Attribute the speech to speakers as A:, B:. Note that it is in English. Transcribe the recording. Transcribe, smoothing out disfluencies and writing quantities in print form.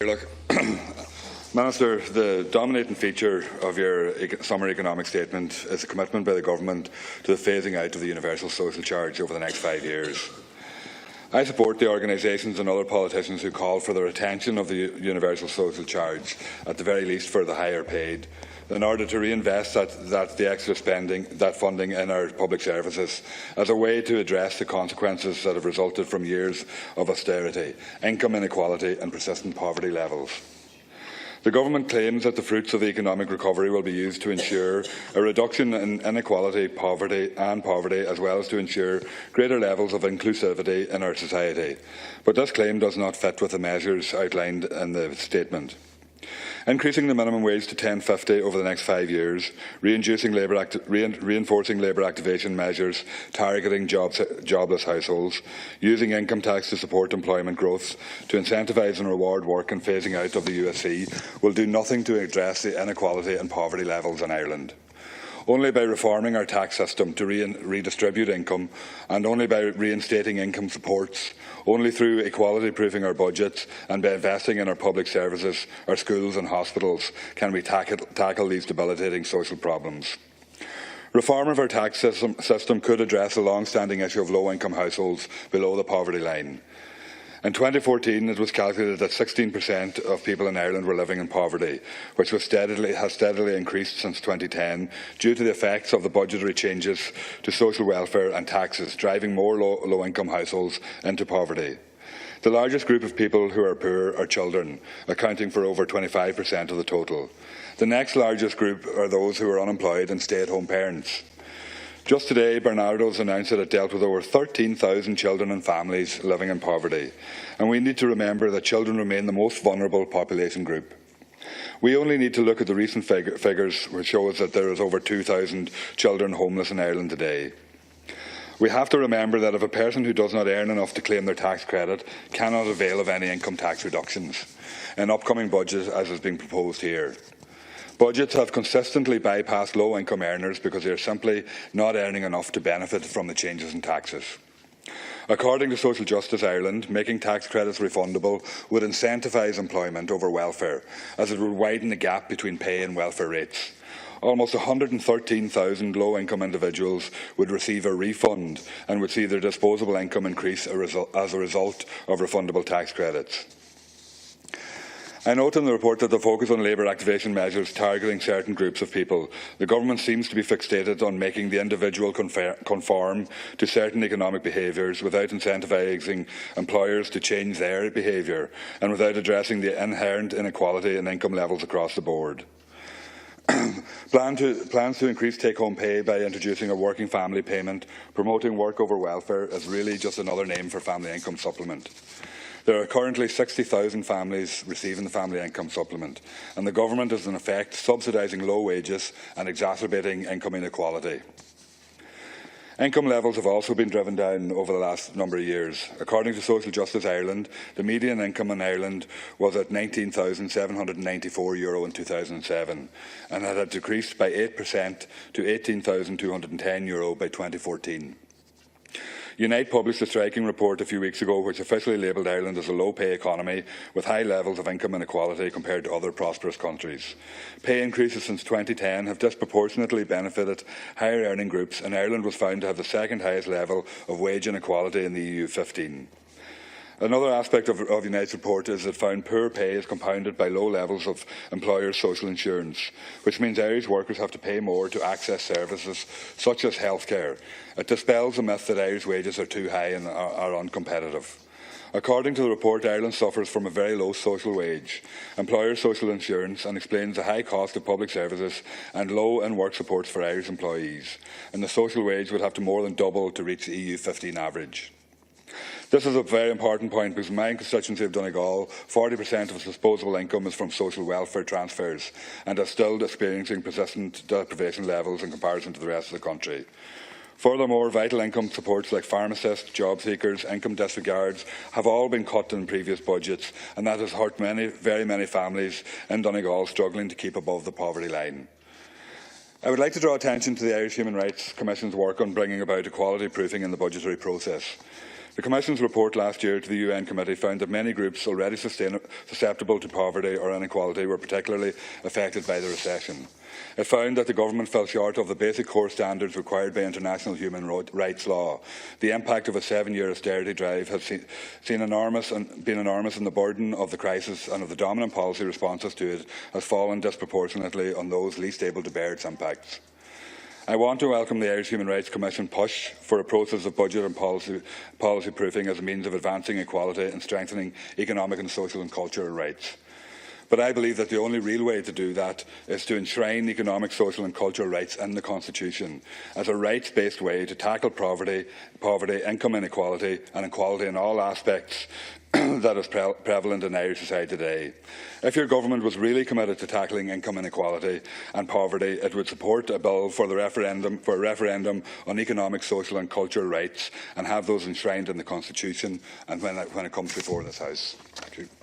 A: Look, Minister, the dominating feature of your summer economic statement is a commitment by the Government to the phasing out of the universal social charge over the next 5 years. I support the organisations and other politicians who call for the retention of the universal social charge, at the very least for the higher paid, in order to reinvest the extra funding in our public services as a way to address the consequences that have resulted from years of austerity, income inequality and persistent poverty levels. The Government claims that the fruits of the economic recovery will be used to ensure a reduction in inequality, poverty, as well as to ensure greater levels of inclusivity in our society. But this claim does not fit with the measures outlined in the statement. Increasing the minimum wage to £10.50 over the next 5 years, reinforcing labour activation measures targeting jobless households, using income tax to support employment growth, to incentivise and reward work and phasing out of the USC will do nothing to address the inequality and poverty levels in Ireland. Only by reforming our tax system to redistribute income, and only by reinstating income supports, only through equality-proofing our budgets and by investing in our public services, our schools and hospitals, can we tackle these debilitating social problems. Reform of our tax system could address the long-standing issue of low-income households below the poverty line. In 2014, it was calculated that 16% of people in Ireland were living in poverty, which has steadily increased since 2010 due to the effects of the budgetary changes to social welfare and taxes, driving more low-income households into poverty. The largest group of people who are poor are children, accounting for over 25% of the total. The next largest group are those who are unemployed and stay-at-home parents. Just today, Bernardo's announced that it dealt with over 13,000 children and families living in poverty, and we need to remember that children remain the most vulnerable population group. We only need to look at the recent figures, which shows that there is over 2,000 children homeless in Ireland today. We have to remember that if a person who does not earn enough to claim their tax credit cannot avail of any income tax reductions in upcoming budgets, as is being proposed here. Budgets have consistently bypassed low-income earners because they are simply not earning enough to benefit from the changes in taxes. According to Social Justice Ireland, making tax credits refundable would incentivise employment over welfare, as it would widen the gap between pay and welfare rates. Almost 113,000 low-income individuals would receive a refund and would see their disposable income increase as a result of refundable tax credits. I note in the report that the focus on labour activation measures targeting certain groups of people. The Government seems to be fixated on making the individual conform to certain economic behaviours without incentivising employers to change their behaviour and without addressing the inherent inequality in income levels across the board. Plans to increase take-home pay by introducing a working family payment, promoting work over welfare, is really just another name for family income supplement. There are currently 60,000 families receiving the family income supplement, and the Government is in effect subsidising low wages and exacerbating income inequality. Income levels have also been driven down over the last number of years. According to Social Justice Ireland, the median income in Ireland was at €19,794 in 2007, and it had decreased by 8% to €18,210 by 2014. Unite published a striking report a few weeks ago which officially labelled Ireland as a low-pay economy with high levels of income inequality compared to other prosperous countries. Pay increases since 2010 have disproportionately benefited higher-earning groups, and Ireland was found to have the second highest level of wage inequality in the EU 15. Another aspect of Unite's report is that found poor pay is compounded by low levels of employers' social insurance, which means Irish workers have to pay more to access services such as healthcare. It dispels the myth that Irish wages are too high and are uncompetitive. According to the report, Ireland suffers from a very low social wage, employers' social insurance, and explains the high cost of public services and low in-work supports for Irish employees, and the social wage would have to more than double to reach the EU 15 average. This is a very important point because in my constituency of Donegal, 40% of its disposable income is from social welfare transfers and is still experiencing persistent deprivation levels in comparison to the rest of the country. Furthermore, vital income supports like pharmacists, job seekers, income disregards have all been cut in previous budgets, and that has hurt very many families in Donegal struggling to keep above the poverty line. I would like to draw attention to the Irish Human Rights Commission's work on bringing about equality proofing in the budgetary process. The Commission's report last year to the UN Committee found that many groups already susceptible to poverty or inequality were particularly affected by the recession. It found that the government fell short of the basic core standards required by international human rights law. The impact of a 7-year austerity drive has been enormous, and the burden of the crisis and of the dominant policy responses to it has fallen disproportionately on those least able to bear its impacts. I want to welcome the Irish Human Rights Commission push for a process of budget and policy proofing as a means of advancing equality and strengthening economic and social and cultural rights. But I believe that the only real way to do that is to enshrine economic, social and cultural rights in the Constitution as a rights-based way to tackle poverty, income inequality and equality in all aspects that is prevalent in Irish society today. If your government was really committed to tackling income inequality and poverty, it would support a bill for a referendum on economic, social and cultural rights and have those enshrined in the Constitution and when it comes before this House. Thank you.